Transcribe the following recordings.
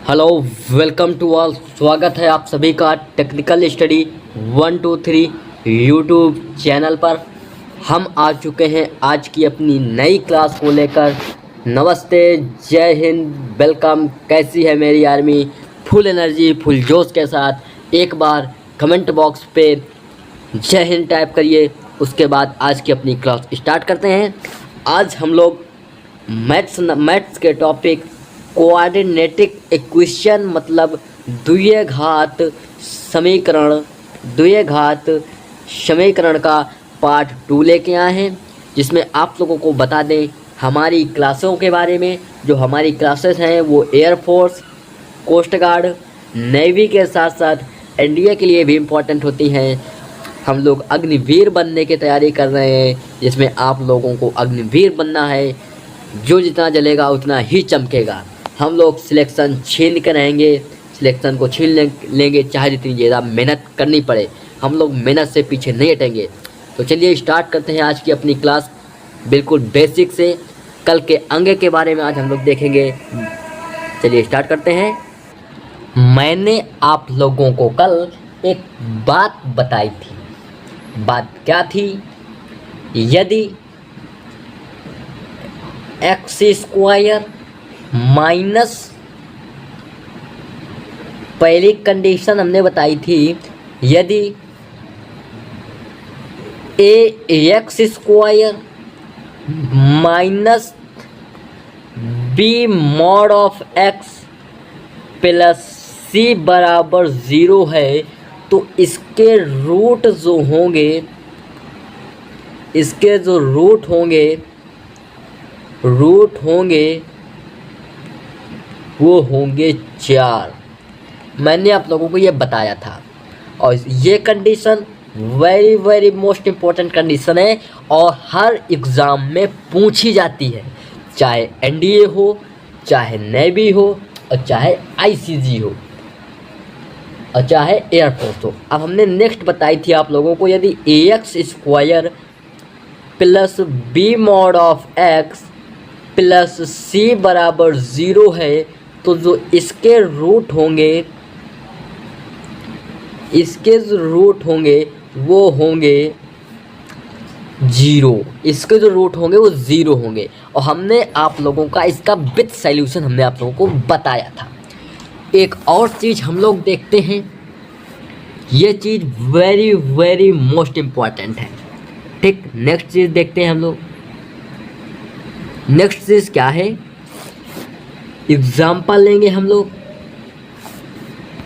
Hello, welcome to all. स्वागत है आप सभी का टेक्निकल स्टडी 123 यूट्यूब चैनल पर। हम आ चुके हैं आज की अपनी नई क्लास को लेकर। नमस्ते, जय हिंद, वेलकम। कैसी है मेरी आर्मी? फुल एनर्जी, फुल जोश के साथ एक बार कमेंट बॉक्स पे जय हिंद टाइप करिए। उसके बाद आज की अपनी क्लास स्टार्ट करते हैं। आज हम लोग मैथ्स के टॉपिक कोऑर्डिनेटिक इक्वेशन मतलब द्विघात समीकरण का पार्ट 2 लेके आए हैं, जिसमें आप लोगों को बता दें हमारी क्लासों के बारे में। जो हमारी क्लासेस हैं वो एयरफोर्स, कोस्ट गार्ड, नेवी के साथ साथ एनडीए के लिए भी इम्पोर्टेंट होती हैं। हम लोग अग्निवीर बनने की तैयारी कर रहे हैं, जिसमें आप लोगों को अग्निवीर बनना है। जो जितना जलेगा उतना ही चमकेगा। हम लोग सिलेक्शन छीन कर रहेंगे, सिलेक्शन को छीन लेंगे, चाहे जितनी ज़्यादा मेहनत करनी पड़े। हम लोग मेहनत से पीछे नहीं हटेंगे। तो चलिए स्टार्ट करते हैं आज की अपनी क्लास बिल्कुल बेसिक से। कल के अंग के बारे में आज हम लोग देखेंगे। चलिए स्टार्ट करते हैं। मैंने आप लोगों को कल एक बात बताई थी। बात क्या थी? यदि एक्स स्क्वायर माइनस, पहली कंडीशन हमने बताई थी, यदि A X square minus B mod of X plus C बराबर 0 है, तो इसके रूट जो होंगे, इसके जो रूट होंगे वो होंगे 4। मैंने आप लोगों को ये बताया था। और ये condition very most important condition है और हर एग्ज़ाम में पूछी जाती है, चाहे एनडीए हो, चाहे नेवी हो, और चाहे आईसीजी हो, और चाहे एयरफोर्स हो। अब हमने नेक्स्ट बताई थी आप लोगों को, यदि A X square plus B mod of X plus C बराबर 0 है, तो जो इसके रूट होंगे वो होंगे 0। इसके जो रूट होंगे वो 0 होंगे। और हमने आप लोगों का इसका विथ सॉल्यूशन हमने आप लोगों को बताया था। एक और चीज़ हम लोग देखते हैं, ये चीज़ वेरी मोस्ट इम्पॉर्टेंट है। ठीक, नेक्स्ट चीज़ देखते हैं हम लोग। नेक्स्ट चीज़ क्या है? एग्जाम्पल लेंगे हम लोग।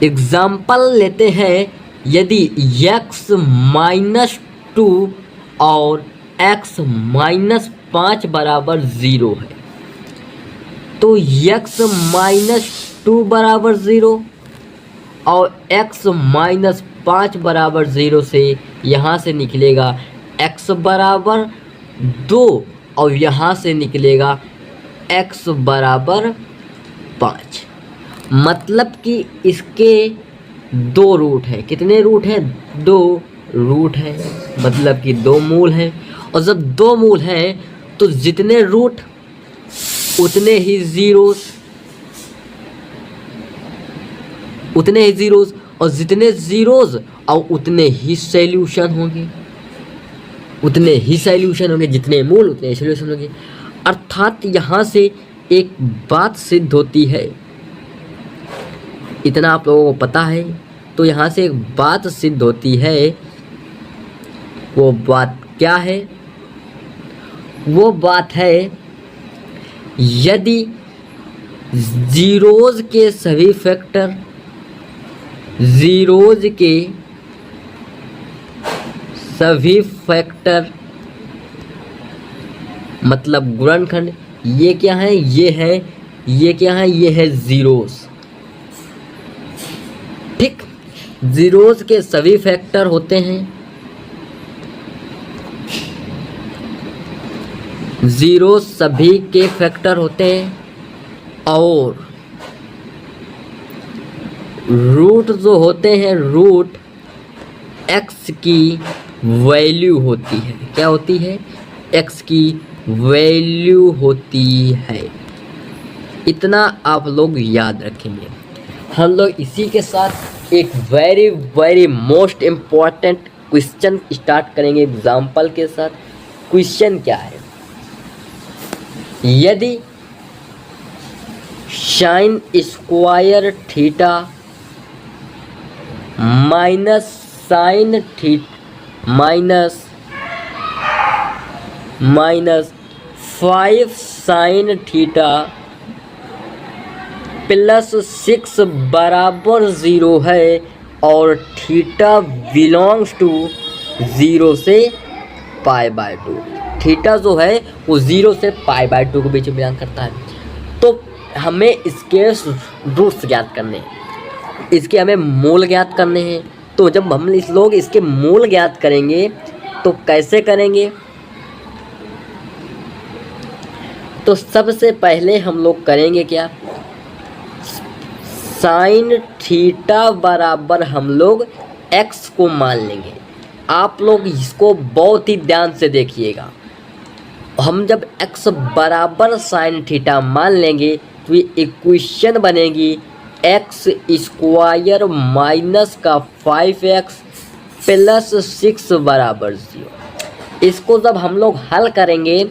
एग्जाम्पल लेते हैं, यदि x-2 और x-5 बराबर 0 है, तो x-2 बराबर 0 और x-5 बराबर 0 से यहाँ से निकलेगा x बराबर 2 और यहाँ से निकलेगा x बराबर 5। मतलब कि इसके 2 रूट है। कितने रूट हैं? 2 रूट है, मतलब कि 2 मूल हैं। और जब 2 मूल हैं तो जितने रूट उतने ही ज़ीरोस, और जितने ज़ीरोस और उतने ही सॉल्यूशन होंगे, जितने मूल उतने ही सॉल्यूशन होंगे। अर्थात यहाँ से एक बात सिद्ध होती है, इतना आप लोगों को पता है। तो यहाँ से एक बात सिद्ध होती है। वो बात क्या है? वो बात है, यदि ज़ीरोज़ के सभी फैक्टर मतलब गुणनखंड, ये क्या है? ये है ज़ीरोज़। ठीक, ज़ीरोज़ के सभी फैक्टर होते हैं, ज़ीरो सभी के फैक्टर होते हैं, और रूट जो होते हैं, रूट एक्स की वैल्यू होती है। क्या होती है? एक्स की वैल्यू होती है। इतना आप लोग याद रखेंगे। हम लोग इसी के साथ एक very very most important question start करेंगे एग्जाम्पल के साथ। क्वेश्चन क्या है, यदि sine square theta minus sine theta minus 5 sine theta plus 6 बराबर 0 है और थीटा बिलोंग्स टू 0 से π/2। थीटा जो है वो 0 से π/2 के बीच में बिलोंग करता है। तो हमें इसके रूट्स ज्ञात करने हैं, इसके हमें मूल ज्ञात करने हैं। तो जब हम इस लोग इसके मूल ज्ञात करेंगे तो कैसे करेंगे, तो सबसे पहले हम लोग करेंगे क्या, साइन थीटा बराबर हम लोग x को मान लेंगे। आप लोग इसको बहुत ही ध्यान से देखिएगा। हम जब x बराबर साइन थीटा मान लेंगे तो ये इक्वेशन बनेगी x स्क्वायर माइनस का 5x प्लस 6 बराबर 0। इसको जब हम लोग हल करेंगे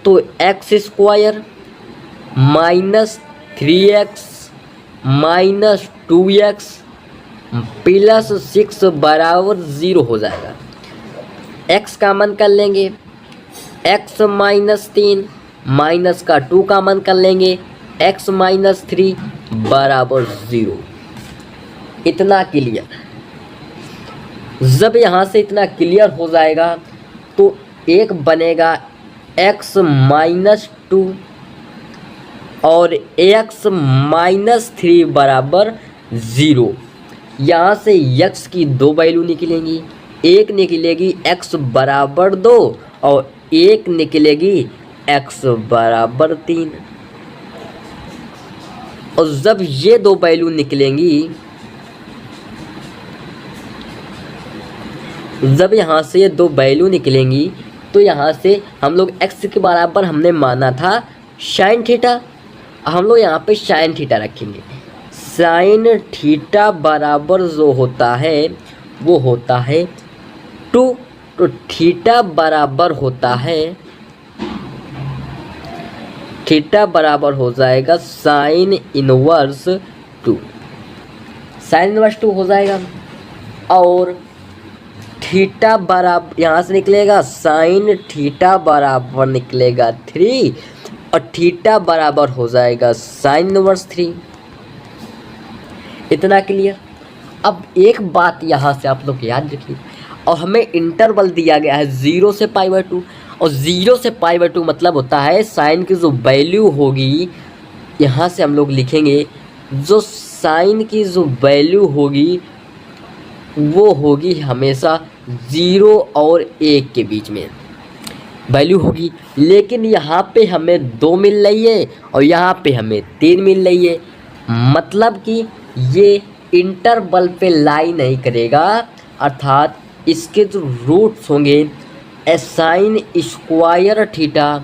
तो x square minus 3x minus 2x plus 6 बराबर 0 हो जाएगा। x का मान कर लेंगे, x माइनस 3 माइनस का 2 का मान कर लेंगे, x माइनस 3 बराबर 0। इतना क्लियर। जब यहाँ से इतना क्लियर हो जाएगा तो एक बनेगा x माइनस 2 और x माइनस 3 बराबर 0। यहाँ से x की 2 वैल्यू निकलेंगी, एक निकलेगी x बराबर 2 और एक निकलेगी x बराबर 3। और जब ये 2 वैल्यू निकलेंगी, जब यहाँ से ये 2 वैल्यू निकलेंगी तो यहाँ से हम लोग x के बराबर हमने माना था साइन थीटा, हम लोग यहाँ पे साइन थीटा रखेंगे। साइन थीटा बराबर जो होता है वो होता है 2, तो थीटा बराबर होता है, थीटा बराबर हो जाएगा साइन इनवर्स 2, साइन इनवर्स 2 हो जाएगा। और थीटा बराबर यहाँ से निकलेगा साइन थीटा बराबर निकलेगा 3 और थीटा बराबर हो जाएगा साइन इनवर्स 3। इतना क्लियर। अब एक बात यहाँ से आप लोग याद रखिए, और हमें इंटरवल दिया गया है 0 से π/2 और 0 से π/2 मतलब होता है साइन की जो वैल्यू होगी, यहाँ से हम लोग लिखेंगे जो साइन की जो वैल्यू होगी वो होगी हमेशा 0 और 1 के बीच में वैल्यू होगी। लेकिन यहाँ पे हमें 2 मिल रही है और यहाँ पे हमें 3 मिल रही है, मतलब कि ये इंटरवल पे लाई नहीं करेगा, अर्थात इसके जो रूट्स होंगे sine square theta,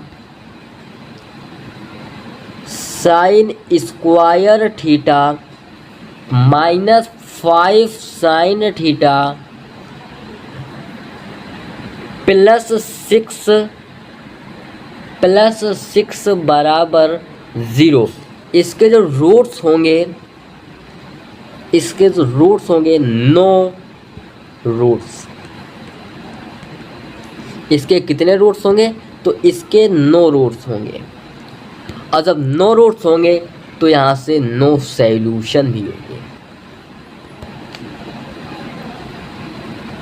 sine square theta minus 5 sine theta plus 6 बराबर 0। इसके जो रूट्स होंगे, इसके जो रूट्स होंगे 9 रूट्स। इसके कितने रूट्स होंगे, तो इसके 9 रूट्स होंगे। और जब 9 रूट्स होंगे तो यहाँ से 9 सॉल्यूशन भी होंगे,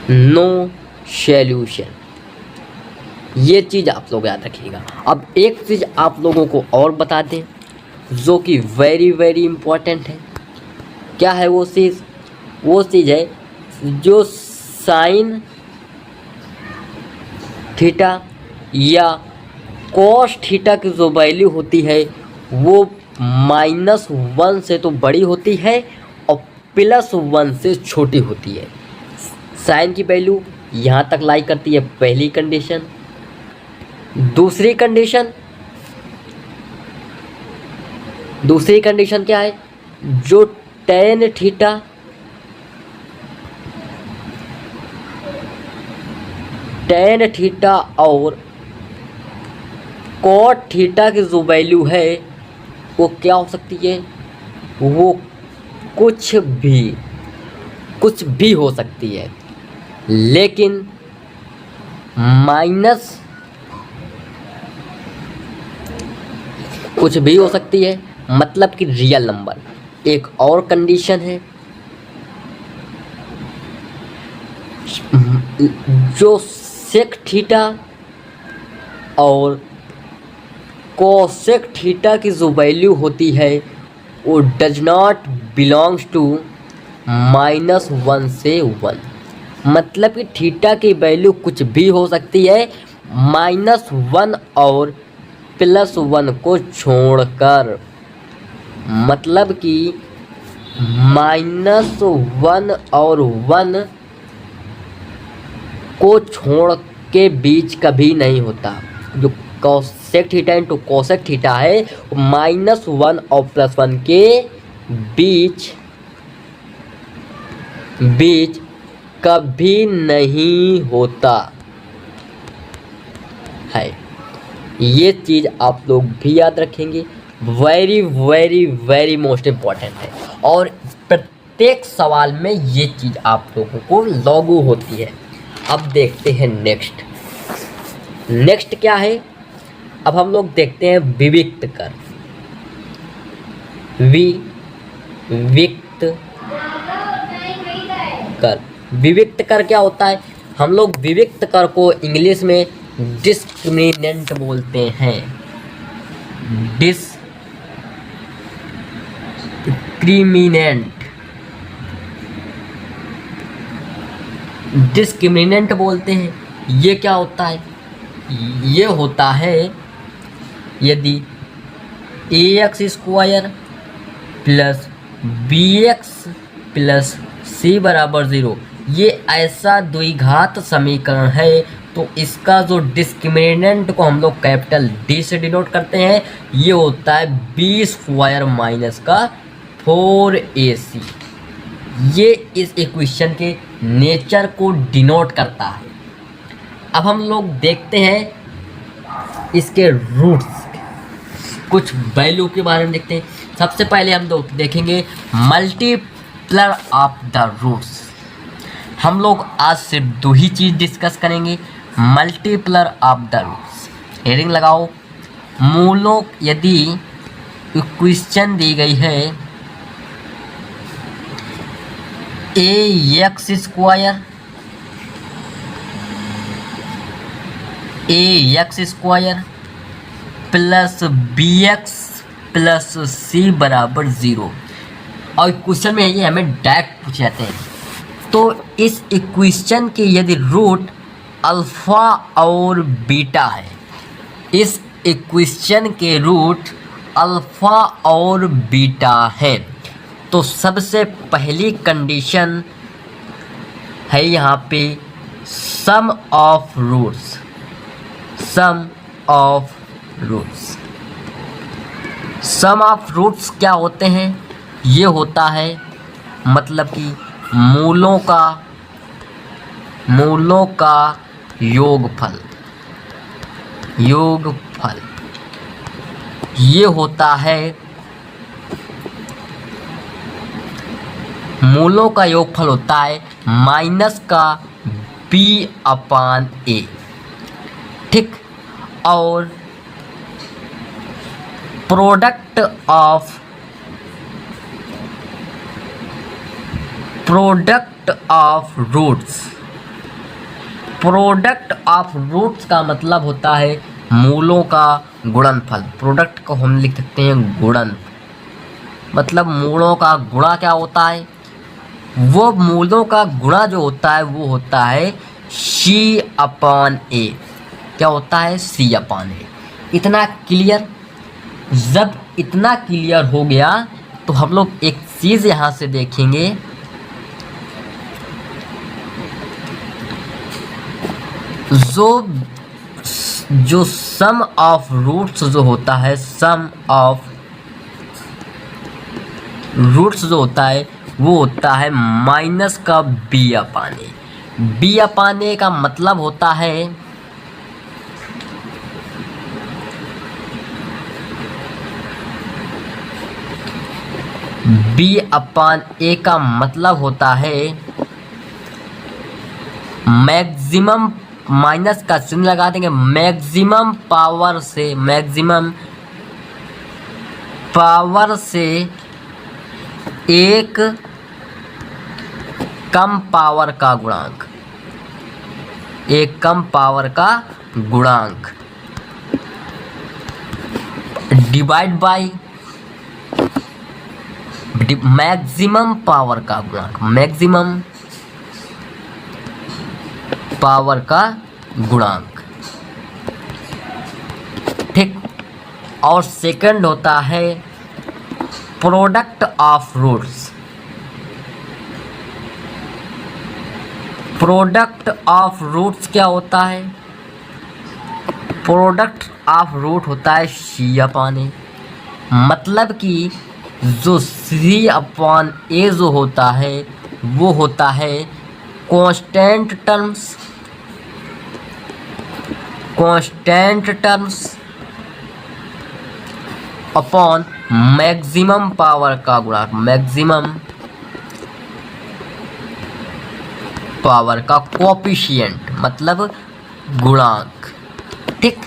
9 सॉल्यूशन। ये चीज़ आप लोग याद रखिएगा। अब एक चीज़ आप लोगों को और बता दें जो कि वेरी वेरी इम्पोर्टेंट है। क्या है वो चीज़? वो चीज़ है जो साइन थीटा या कॉस थीटा की जो वैल्यू होती है वो -1 से तो बड़ी होती है और +1 से छोटी होती है। साइन की वैल्यू यहाँ तक लाई करती है, पहली कंडीशन। दूसरी कंडीशन क्या है? जो टेन थीटा और कॉट थीटा की जो वैल्यू है वो क्या हो सकती है, वो कुछ भी हो सकती है, लेकिन माइनस कुछ भी हो सकती है मतलब कि रियल नंबर। एक और कंडीशन है, जो सेक थीटा और कोसेक थीटा की जो वैल्यू होती है वो डज नॉट बिलोंग्स टू -1 से 1, मतलब कि थीटा की वैल्यू कुछ भी हो सकती है -1 और +1 को छोड़कर, मतलब कि -1 और 1 को छोड़ के बीच कभी नहीं होता। जो cosec theta into cosec theta है -1 और +1 के बीच कभी नहीं होता है। ये चीज़ आप लोग भी याद रखेंगे, very very very most important है, और प्रत्येक सवाल में ये चीज़ आप लोगों को लागू होती है। अब देखते हैं नेक्स्ट क्या है। अब हम लोग देखते हैं विविक्त कर। विविक्त कर क्या होता है? हम लोग विविक्त कर को इंग्लिश में डिस्क्रिमिनेंट बोलते हैं। डिस्क्रिमिनेंट बोलते हैं। ये क्या होता है? ये होता है यदि ax square plus bx plus c बराबर 0 ये ऐसा द्विघात समीकरण है, तो इसका जो डिस्क्रिमिनेंट को हम लोग कैपिटल D से डिनोट करते हैं, ये होता है b स्क्वायर माइनस का 4ac। ये इस इक्वेशन के नेचर को डिनोट करता है। अब हम लोग देखते हैं इसके रूट्स, कुछ वैल्यू के बारे में देखते हैं। सबसे पहले हम लोग देखेंगे मल्टीप्लर ऑफ द रूट्स। हम लोग आज सिर्फ दो ही चीज़ डिस्कस करेंगे, मल्टीप्लर ऑफ द रूट्स। हेडिंग लगाओ, मूलों यदि इक्वेशन दी गई है ax square plus bx plus c बराबर 0, और इक्वेशन में ये हमें डायरेक्ट पूछ जाते हैं। तो इस इक्वेशन के यदि रूट अल्फ़ा और बीटा है, इस इक्वेशन के रूट अल्फ़ा और बीटा है, तो सबसे पहली कंडीशन है यहाँ पे sum of roots. Sum of roots क्या होते हैं? ये होता है मतलब कि मूलों का योगफल। ये होता है मूलों का योगफल होता है माइनस का b/a, ठीक। और प्रोडक्ट ऑफ रूट्स का मतलब होता है मूलों का गुणनफल। प्रोडक्ट को हम लिख सकते हैं गुणन, मतलब मूलों का गुणा क्या होता है? वो मूलों का गुणा जो होता है वो होता है c/a। क्या होता है? c/a। इतना क्लियर? जब इतना क्लियर हो गया तो हम लोग एक चीज़ यहाँ से देखेंगे, जो सम ऑफ रूट्स जो होता है, सम ऑफ रूट्स जो होता है वो होता है माइनस का बी अपान ए। बी अपान ए का मतलब होता है बी अपान ए का मतलब होता है मैक्सिमम, माइनस का चिन्ह लगा देंगे, मैक्सिमम पावर से, मैक्सिमम पावर से एक कम पावर का गुणांक, एक कम पावर का गुणांक डिवाइड बाय मैक्सिमम पावर का गुणांक, मैक्सिमम पावर का गुणांक, ठीक। और सेकंड होता है product of roots. Product of roots क्या होता है? प्रोडक्ट ऑफ रूट होता है सी अपान ए, मतलब कि जो सी अपान ए जो होता है वो होता है constant terms, constant terms upon maximum power का गुणांक, मैक्सिमम पावर का कोएफिशिएंट मतलब गुणांक, ठीक।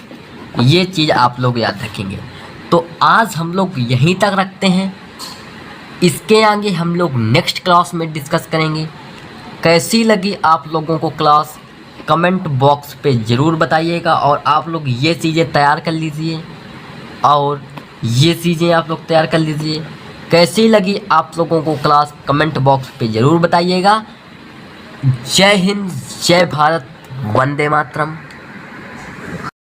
ये चीज़ आप लोग याद रखेंगे। तो आज हम लोग यहीं तक रखते हैं, इसके आगे हम लोग नेक्स्ट क्लास में डिस्कस करेंगे। कैसी लगी आप लोगों को क्लास कमेंट बॉक्स पे ज़रूर बताइएगा, और आप लोग ये चीज़ें तैयार कर लीजिए, और ये चीज़ें आप लोग तैयार कर लीजिए। कैसी लगी आप लोगों को क्लास कमेंट बॉक्स पे ज़रूर बताइएगा। जय हिंद, जय भारत, वंदे मातरम।